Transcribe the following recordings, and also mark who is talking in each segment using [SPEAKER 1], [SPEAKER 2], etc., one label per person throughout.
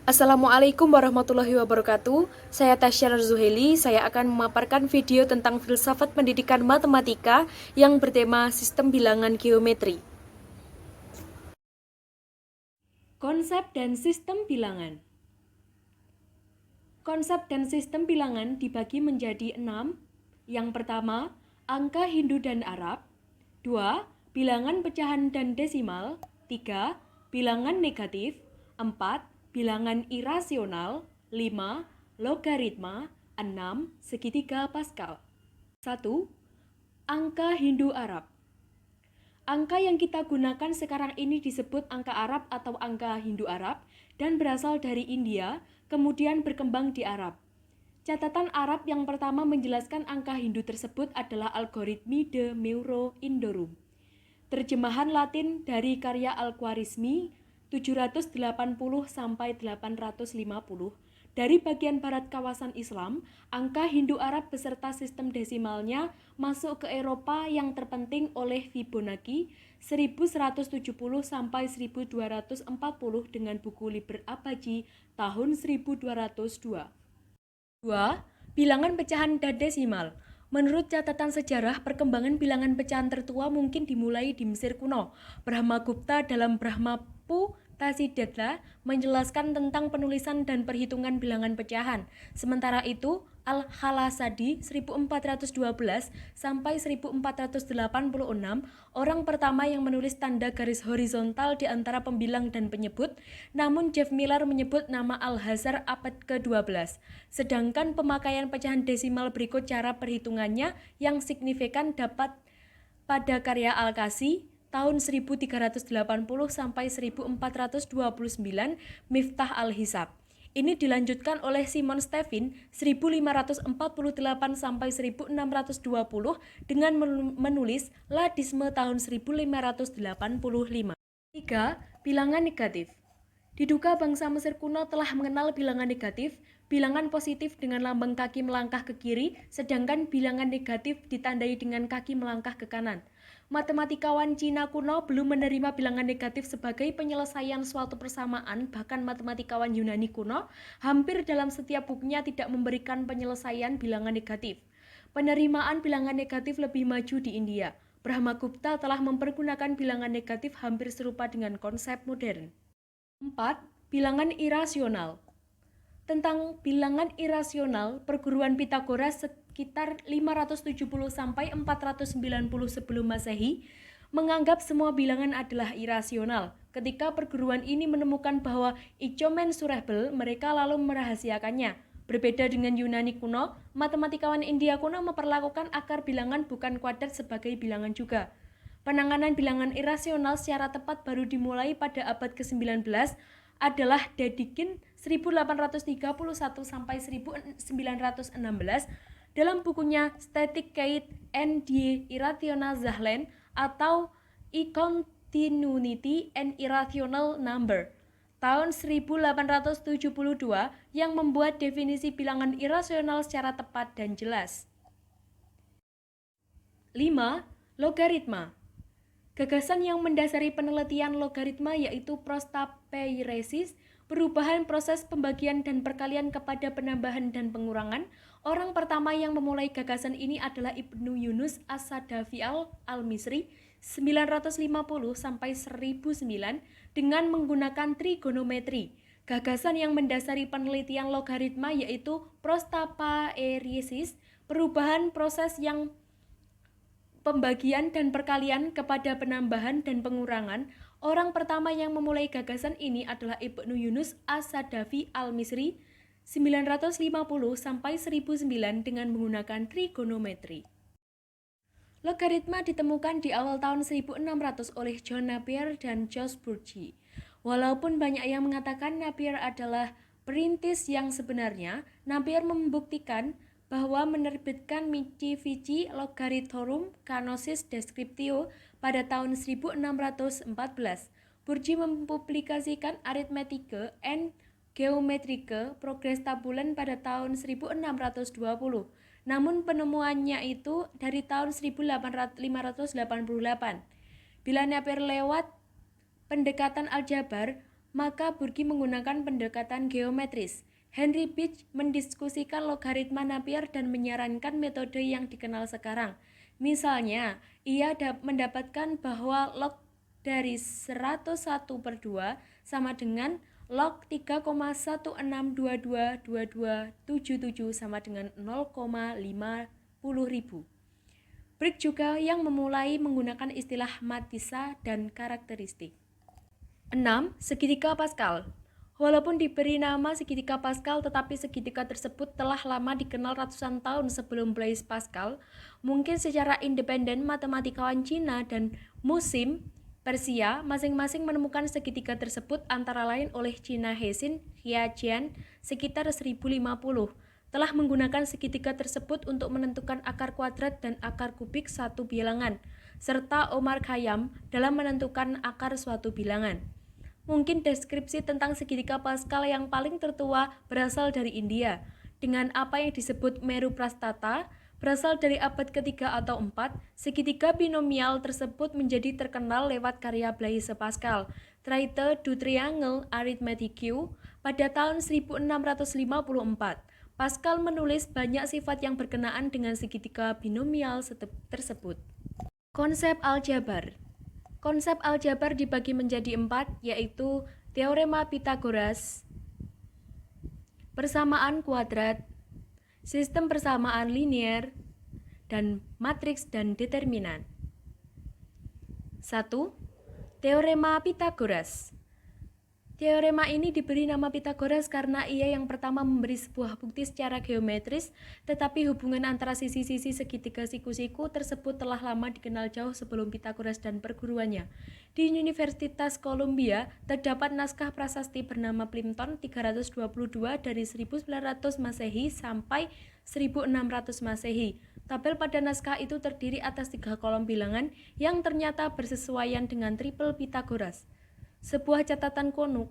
[SPEAKER 1] Assalamualaikum warahmatullahi wabarakatuh. Saya Tasya Zuheli. Saya akan memaparkan video tentang filsafat pendidikan matematika yang bertema sistem bilangan geometri. Konsep dan sistem bilangan. Konsep dan sistem bilangan dibagi menjadi 6. Yang pertama, angka Hindu dan Arab. 2. Bilangan pecahan dan desimal. 3. Bilangan negatif. 4. Bilangan irasional. 5. Logaritma. 6. Segitiga Pascal. 1. Angka Hindu-Arab. Angka yang kita gunakan sekarang ini disebut angka Arab atau angka Hindu-Arab dan berasal dari India, kemudian berkembang di Arab. Catatan Arab yang pertama menjelaskan angka Hindu tersebut adalah Algoritmi de Meuro Indorum. Terjemahan Latin dari karya Al-Khwarizmi 780-850 dari bagian barat kawasan Islam. Angka Hindu-Arab beserta sistem desimalnya masuk ke Eropa yang terpenting oleh Fibonacci 1170-1240 dengan buku Liber Abaji tahun 1202. 2. Bilangan pecahan dan desimal. Menurut catatan sejarah, perkembangan bilangan pecahan tertua mungkin dimulai di Mesir kuno. Brahmagupta dalam Brahmapu Tasiddhata menjelaskan tentang penulisan dan perhitungan bilangan pecahan. Sementara itu, Al-Khalasadi 1412 sampai 1486 orang pertama yang menulis tanda garis horizontal di antara pembilang dan penyebut, namun Jeff Miller menyebut nama Al-Hazar abad ke-12. Sedangkan pemakaian pecahan desimal berikut cara perhitungannya yang signifikan dapat pada karya Al-Kasi tahun 1380 sampai 1429 Miftah Al-Hisab. Ini dilanjutkan oleh Simon Stevin 1548 sampai 1620 dengan menulis Ladisme tahun 1585. 3. Bilangan negatif. Diduga bangsa Mesir kuno telah mengenal bilangan negatif, bilangan positif dengan lambang kaki melangkah ke kiri, sedangkan bilangan negatif ditandai dengan kaki melangkah ke kanan. Matematikawan Cina kuno belum menerima bilangan negatif sebagai penyelesaian suatu persamaan, bahkan matematikawan Yunani kuno hampir dalam setiap bukunya tidak memberikan penyelesaian bilangan negatif. Penerimaan bilangan negatif lebih maju di India. Brahmagupta telah mempergunakan bilangan negatif hampir serupa dengan konsep modern. 4. Bilangan irasional. Tentang bilangan irasional, perguruan Pitagoras sekitar 570 sampai 490 sebelum Masehi menganggap semua bilangan adalah irasional. Ketika perguruan ini menemukan bahwa incommensurable, mereka lalu merahasiakannya. Berbeda dengan Yunani kuno, matematikawan India kuno memperlakukan akar bilangan bukan kuadrat sebagai bilangan juga. Penanganan bilangan irasional secara tepat baru dimulai pada abad ke-19 adalah Dedekind 1831 sampai 1916 dalam bukunya Statickeit and the Irrational Zahlen atau E-Continuity and Irrational Number tahun 1872 yang membuat definisi bilangan irasional secara tepat dan jelas. 5. Logaritma. Gagasan yang mendasari penelitian logaritma yaitu prostapeirresis, perubahan proses pembagian dan perkalian kepada penambahan dan pengurangan. Orang pertama yang memulai gagasan ini adalah Ibnu Yunus As-Sadafi Al-Misri 950 sampai 1009 dengan menggunakan trigonometri. Gagasan yang mendasari penelitian logaritma yaitu prostapeirresis, perubahan proses yang pembagian dan perkalian kepada penambahan dan pengurangan. Orang pertama yang memulai gagasan ini adalah Ibnu Yunus As-Sadafi Al-Misri 950 sampai 1009 dengan menggunakan trigonometri. Logaritma ditemukan di awal tahun 1600 oleh John Napier dan George Burgi. Walaupun banyak yang mengatakan Napier adalah perintis yang sebenarnya, Napier membuktikan bahwa menerbitkan Mici-Vici Logarithmorum Canonis Descriptio pada tahun 1614. Burgi mempublikasikan Arithmetica and Geometrica Progress Tabulan pada tahun 1620. Namun penemuannya itu dari tahun 1588. Bila Napier lewat pendekatan aljabar, maka Burki menggunakan pendekatan geometris. Henry Beach mendiskusikan logaritma Napier dan menyarankan metode yang dikenal sekarang. Misalnya, ia mendapatkan bahwa log dari 101/2 sama dengan log 3,16222277 sama dengan 0,50.000. Brick juga yang memulai menggunakan istilah matisa dan karakteristik. 6. Segitiga Pascal. Walaupun diberi nama segitiga Pascal, tetapi segitiga tersebut telah lama dikenal ratusan tahun sebelum Blaise Pascal. Mungkin secara independen, matematikawan Cina dan Musim Persia masing-masing menemukan segitiga tersebut, antara lain oleh Cina Hsin Hiajian sekitar 1050. Telah menggunakan segitiga tersebut untuk menentukan akar kuadrat dan akar kubik satu bilangan, serta Omar Khayyam dalam menentukan akar suatu bilangan. Mungkin deskripsi tentang segitiga Pascal yang paling tertua berasal dari India, dengan apa yang disebut Meru Prastata, berasal dari abad ketiga atau 4. Segitiga binomial tersebut menjadi terkenal lewat karya Blaise Pascal, Traité du triangle arithmétique, pada tahun 1654. Pascal menulis banyak sifat yang berkenaan dengan segitiga binomial tersebut. Konsep aljabar. Konsep aljabar dibagi menjadi 4, yaitu teorema Pythagoras, persamaan kuadrat, sistem persamaan linear, dan matriks dan determinan. 1. Teorema Pythagoras. Teorema ini diberi nama Pythagoras karena ia yang pertama memberi sebuah bukti secara geometris, tetapi hubungan antara sisi-sisi segitiga siku-siku tersebut telah lama dikenal jauh sebelum Pythagoras dan perguruannya. Di Universitas Columbia terdapat naskah prasasti bernama Plimpton 322 dari 1900 Masehi sampai 1600 Masehi. Tabel pada naskah itu terdiri atas 3 kolom bilangan yang ternyata bersesuaian dengan triple Pythagoras. Sebuah catatan kuno,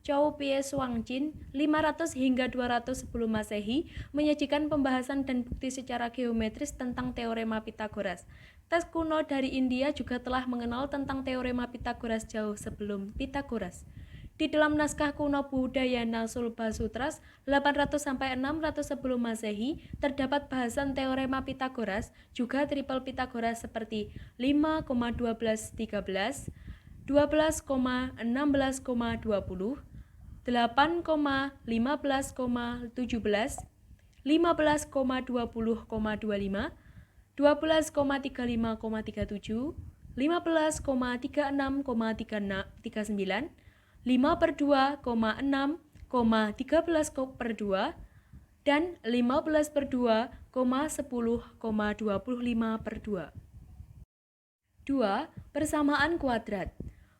[SPEAKER 1] Chow Pie Suangjin 500 hingga 200 sebelum Masehi, menyajikan pembahasan dan bukti secara geometris tentang teorema Pythagoras. Teks kuno dari India juga telah mengenal tentang teorema Pythagoras jauh sebelum Pythagoras. Di dalam naskah kuno Budayana Sulbasutras 800-600 sebelum Masehi terdapat bahasan teorema Pythagoras, juga triple Pythagoras seperti 5,1213, 12,16,20, 8,15,17, 15,20,25, 12,35,37, 15,36,39, 5/2,6,13/2, dan 15/2,10,25/2. 2. Persamaan kuadrat.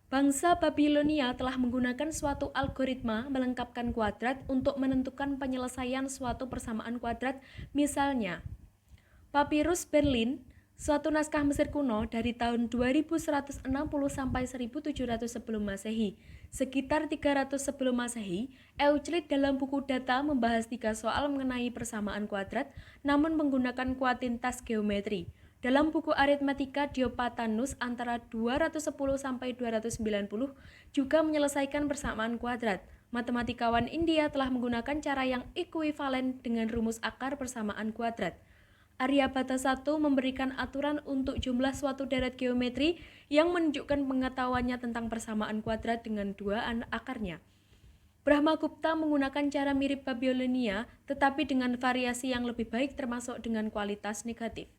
[SPEAKER 1] Bangsa Babilonia telah menggunakan suatu algoritma melengkapkan kuadrat untuk menentukan penyelesaian suatu persamaan kuadrat. Misalnya, Papirus Berlin, suatu naskah Mesir kuno dari tahun 2160 sampai 1700 sebelum Masehi. Sekitar 300 sebelum Masehi, Euclid dalam buku Data membahas 3 soal mengenai persamaan kuadrat, namun menggunakan kuantitas geometri. Dalam buku Aritmatika Diopatanus antara 210 sampai 290 juga menyelesaikan persamaan kuadrat. Matematikawan India telah menggunakan cara yang ekuivalen dengan rumus akar persamaan kuadrat. Aryabhata I memberikan aturan untuk jumlah suatu deret geometri yang menunjukkan pengetahuannya tentang persamaan kuadrat dengan 2 akarnya. Brahmagupta menggunakan cara mirip Babilonia, tetapi dengan variasi yang lebih baik termasuk dengan kualitas negatif.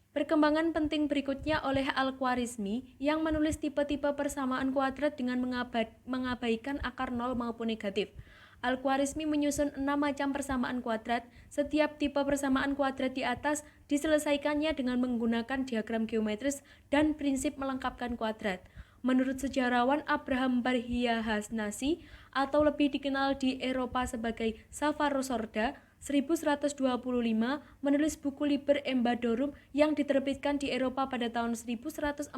[SPEAKER 1] Perkembangan penting berikutnya oleh Al-Khwarizmi yang menulis tipe-tipe persamaan kuadrat dengan mengabaikan akar 0 maupun negatif. Al-Khwarizmi menyusun 6 macam persamaan kuadrat. Setiap tipe persamaan kuadrat di atas diselesaikannya dengan menggunakan diagram geometris dan prinsip melengkapkan kuadrat. Menurut sejarawan Abraham Barhia Hasnasi, atau lebih dikenal di Eropa sebagai Safarosorda, 1125 menulis buku Liber Embadorum yang diterbitkan di Eropa pada tahun 1145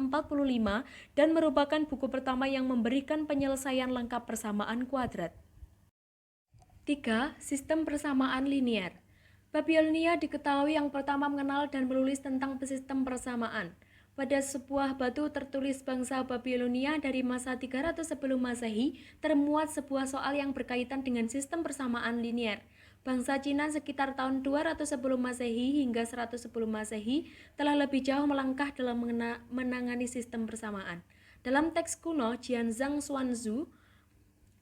[SPEAKER 1] dan merupakan buku pertama yang memberikan penyelesaian lengkap persamaan kuadrat. 3. Sistem persamaan linear. Babilonia diketahui yang pertama mengenal dan menulis tentang sistem persamaan. Pada sebuah batu tertulis bangsa Babilonia dari masa 300 sebelum Masehi termuat sebuah soal yang berkaitan dengan sistem persamaan linear. Bangsa Cina sekitar tahun 200 sebelum Masehi hingga 100 sebelum Masehi telah lebih jauh melangkah dalam menangani sistem persamaan. Dalam teks kuno Jianzhang Xuanzhu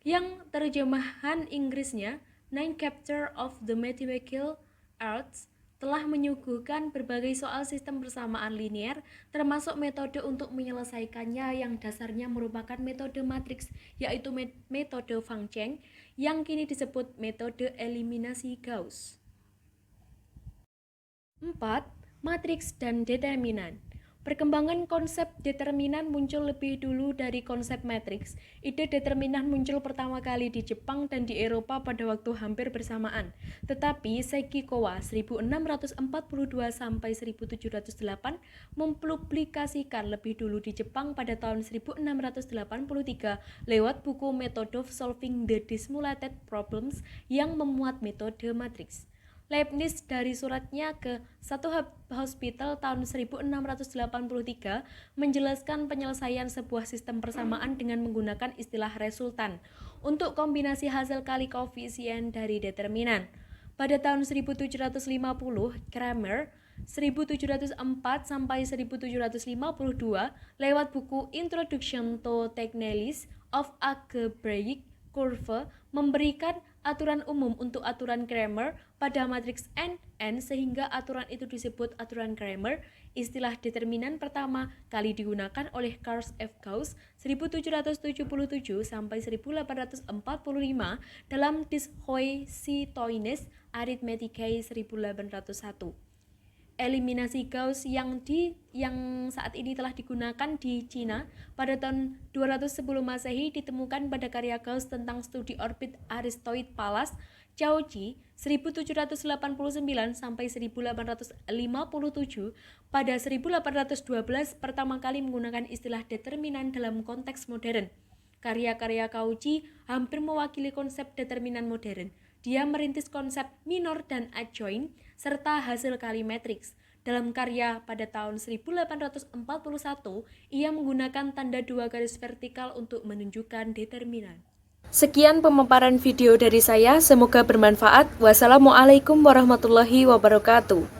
[SPEAKER 1] yang terjemahan Inggrisnya Nine Chapters of the Mathematical Arts telah menyuguhkan berbagai soal sistem persamaan linear, termasuk metode untuk menyelesaikannya yang dasarnya merupakan metode matriks, yaitu metode Fang Cheng, yang kini disebut metode eliminasi Gauss. 4. Matriks dan determinan. Perkembangan konsep determinan muncul lebih dulu dari konsep matriks. Ide determinan muncul pertama kali di Jepang dan di Eropa pada waktu hampir bersamaan. Tetapi Seiki Kowa 1642 sampai 1708 mempublikasikan lebih dulu di Jepang pada tahun 1683 lewat buku Method of Solving the Dismulated Problems yang memuat metode matriks. Leibniz dari suratnya ke satu hospital tahun 1683 menjelaskan penyelesaian sebuah sistem persamaan dengan menggunakan istilah resultan untuk kombinasi hasil kali koefisien dari determinan. Pada tahun 1750, Cramer 1704 sampai 1752 lewat buku Introduction to Techniques of Algebraic Curve memberikan aturan umum untuk aturan Cramer pada matriks n sehingga aturan itu disebut aturan Cramer. Istilah determinan pertama kali digunakan oleh Carl F. Gauss 1777 sampai 1845 dalam Des Hoisitoines Arithmeticae 1801. Eliminasi Gauss yang saat ini telah digunakan di Cina pada tahun 200 sebelum Masehi ditemukan pada karya Gauss tentang studi orbit Aristoid Pallas Cauchy 1789 sampai 1857. Pada 1812 pertama kali menggunakan istilah determinan dalam konteks modern. Karya-karya Cauchy hampir mewakili konsep determinan modern. Dia merintis konsep minor dan adjoint serta hasil kali matriks. Dalam karya pada tahun 1841, ia menggunakan tanda dua garis vertikal untuk menunjukkan determinan. Sekian pemaparan video dari saya, semoga bermanfaat. Wassalamualaikum warahmatullahi wabarakatuh.